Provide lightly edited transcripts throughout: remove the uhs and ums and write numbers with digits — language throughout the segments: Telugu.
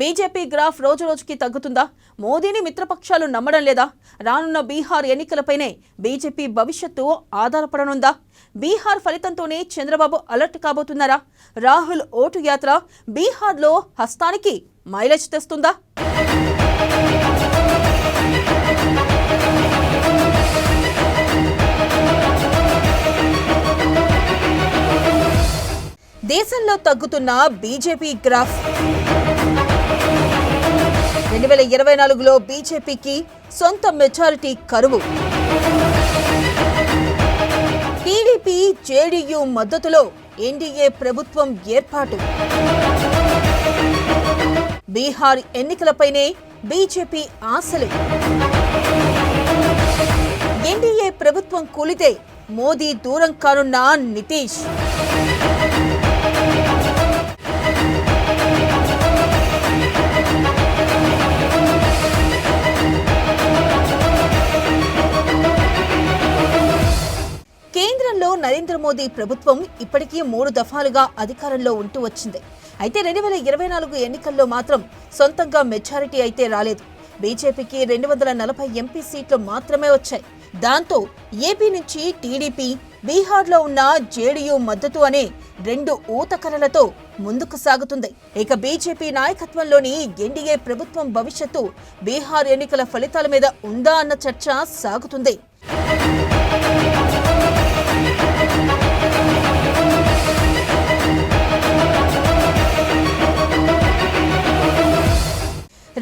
బీజేపీ గ్రాఫ్ రోజురోజుకి తగ్గుతుందా? మోదీని మిత్రపక్షాలు నమ్మడం లేదా? రానున్న బీహార్ ఎన్నికలపైనే బీజేపీ భవిష్యత్తు ఆధారపడనుందా? బీహార్ ఫలితంతోనే చంద్రబాబు అలర్ట్ కాబోతున్నారా? రాహుల్ ఓటు యాత్ర బీహార్లో హస్తానికి మైలేజ్ తెస్తుందా? దేశంలో తగ్గుతున్న బీజేపీ గ్రాఫ్ 2024లో బీజేపీకి సొంత మెజారిటీ కరువు. టీడీపీ జేడీయూ మద్దతులో ఎన్డీఏ ప్రభుత్వం ఏర్పాటు. బీహార్ ఎన్నికలపైనే బీజేపీ ఆశలు. ఎన్డీఏ ప్రభుత్వం కూలితే మోదీ దూరం కానున్న నితీష్. కేంద్రంలో నరేంద్ర మోదీ ప్రభుత్వం ఇప్పటికీ 3 దఫాలుగా అధికారంలో ఉంటూ వచ్చింది. అయితే 2024 ఎన్నికల్లో మాత్రం సొంతంగా మెజారిటీ అయితే రాలేదు. బీజేపీకి 240 ఎంపీ సీట్లు మాత్రమే వచ్చాయి. దాంతో ఏపీ నుంచి టీడీపీ, బీహార్లో ఉన్న జేడీయూ మద్దతు అనే 2 ఊతకరలతో ముందుకు సాగుతుంది. ఇక బీజేపీ నాయకత్వంలోని ఎన్డీఏ ప్రభుత్వం భవిష్యత్తు బీహార్ ఎన్నికల ఫలితాల మీద ఉందా అన్న చర్చ సాగుతుంది.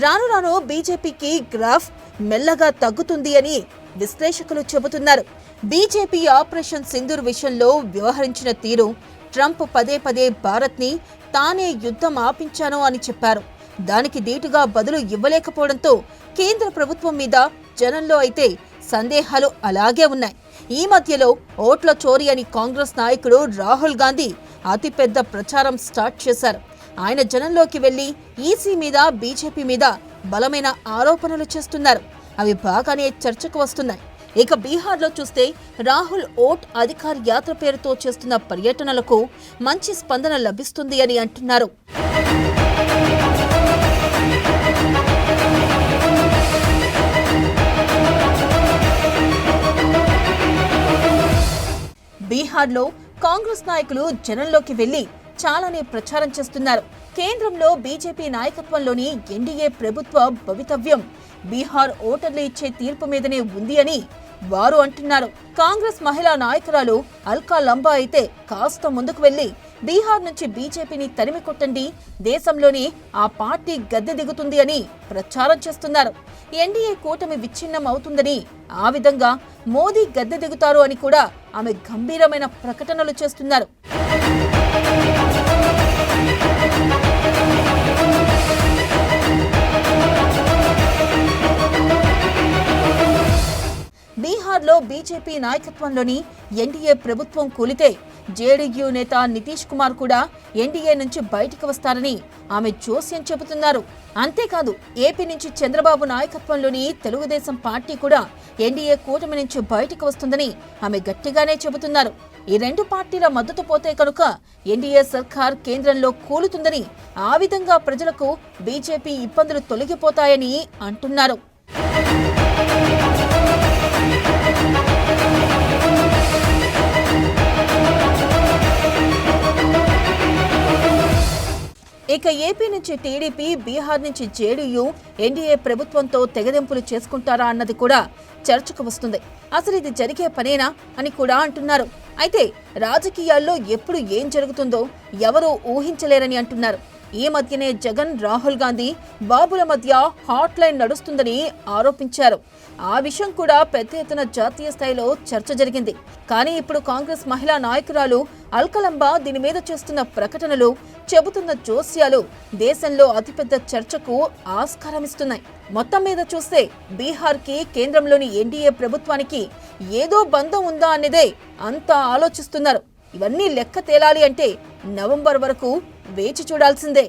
రాను రాను బీజేపీకి గ్రాఫ్ మెల్లగా తగ్గుతుంది అని విశ్లేషకులు చెబుతున్నారు. బీజేపీ ఆపరేషన్ సింధూర్ విషయంలో వ్యవహరించిన తీరు, ట్రంప్ పదే పదే భారత్ని తానే యుద్ధం ఆపించాను అని చెప్పారు. దానికి దీటుగా బదులు ఇవ్వలేకపోవడంతో కేంద్ర ప్రభుత్వం మీద జనంలో అయితే సందేహాలు అలాగే ఉన్నాయి. ఈ మధ్యలో ఓట్ల చోరీ అని కాంగ్రెస్ నాయకుడు రాహుల్ గాంధీ అతిపెద్ద ప్రచారం స్టార్ట్ చేశారు. ఆయన జనంలోకి వెళ్లి ఈసీ మీద, బీజేపీ మీద బలమైన ఆరోపణలు చేస్తున్నారు. అవి బాగానే చర్చకు వస్తున్నాయి. ఇక బీహార్లో చూస్తే రాహుల్ ఓట్ అధికార్ యాత్ర పేరుతో చేస్తున్న పర్యటనలకు మంచి స్పందన లభిస్తుంది అని అంటున్నారు. బీహార్లో కాంగ్రెస్ నాయకులు జనంలోకి వెళ్లి చాలానే ప్రచారం చేస్తున్నారు. కేంద్రంలో బీజేపీ నాయకత్వంలోని ఎన్డీఏ ప్రభుత్వ భవితవ్యం బీహార్ ఓటర్లు ఇచ్చే తీర్పు మీదనే ఉంది అని వారు అంటున్నారు. కాంగ్రెస్ మహిళా నాయకురాలు అల్కా లంబా అయితే కాస్త ముందుకు వెళ్లి బీహార్ నుంచి బీజేపీని తరిమి కొట్టండి, దేశంలోనే ఆ పార్టీ గద్దె దిగుతుంది అని ప్రచారం చేస్తున్నారు. ఎన్డీఏ కూటమి విచ్ఛిన్నం అవుతుందని, ఆ విధంగా మోదీ గద్దె దిగుతారు అని కూడా ఆమె గంభీరమైన ప్రకటనలు చేస్తున్నారు. బీహార్లో బీజేపీ నాయకత్వంలోని ఎన్డీఏ ప్రభుత్వం కూలితే జేడీయూ నేత నితీష్ కుమార్ కూడా ఎన్డీఏ నుంచి బయటకు వస్తారని ఆమె జోస్యం చెబుతున్నారు. అంతేకాదు ఏపీ నుంచి చంద్రబాబు నాయకత్వంలోని తెలుగుదేశం పార్టీ కూడా ఎన్డీఏ కూటమి నుంచి బయటకు వస్తుందని ఆమె గట్టిగానే చెబుతున్నారు. ఈ 2 పార్టీల మద్దతు పోతే కనుక ఎన్డీఏ సర్కార్ కేంద్రంలో కూలుతుందని, ఆ విధంగా ప్రజలకు బీజేపీ ఇబ్బందులు తొలగిపోతాయని అంటున్నారు. ఇక ఏపీ నుంచి టీడీపీ, బీహార్ నుంచి జేడీయూ ఎన్డీఏ ప్రభుత్వంతో తెగదెంపులు చేసుకుంటారా అన్నది కూడా చర్చకు వస్తుంది. అసలు ఇది జరిగే పనేనా అని కూడా అంటున్నారు. అయితే రాజకీయాల్లో ఎప్పుడు ఏం జరుగుతుందో ఎవరూ ఊహించలేరని అంటున్నారు. ఈ మధ్యనే జగన్, రాహుల్ గాంధీ బాబుల మధ్య హాట్ లైన్ నడుస్తుందని ఆరోపించారు. ఆ విషయం కూడా పెద్ద ఎత్తున జాతీయ స్థాయిలో చర్చ జరిగింది. కానీ ఇప్పుడు కాంగ్రెస్ మహిళా నాయకురాలు అల్కలంబా దీని మీద చేస్తున్న ప్రకటనలు, చెబుతున్న జోస్యాలు దేశంలో అతిపెద్ద చర్చకు ఆస్కారమిస్తున్నాయి. మొత్తం మీద చూస్తే బీహార్కి కేంద్రంలోని ఎన్డీఏ ప్రభుత్వానికి ఏదో బంధం ఉందా అనేదే అంతా ఆలోచిస్తున్నారు. ఇవన్నీ లెక్క తేలాలి అంటే నవంబర్ వరకు వేచి చూడాల్సిందే.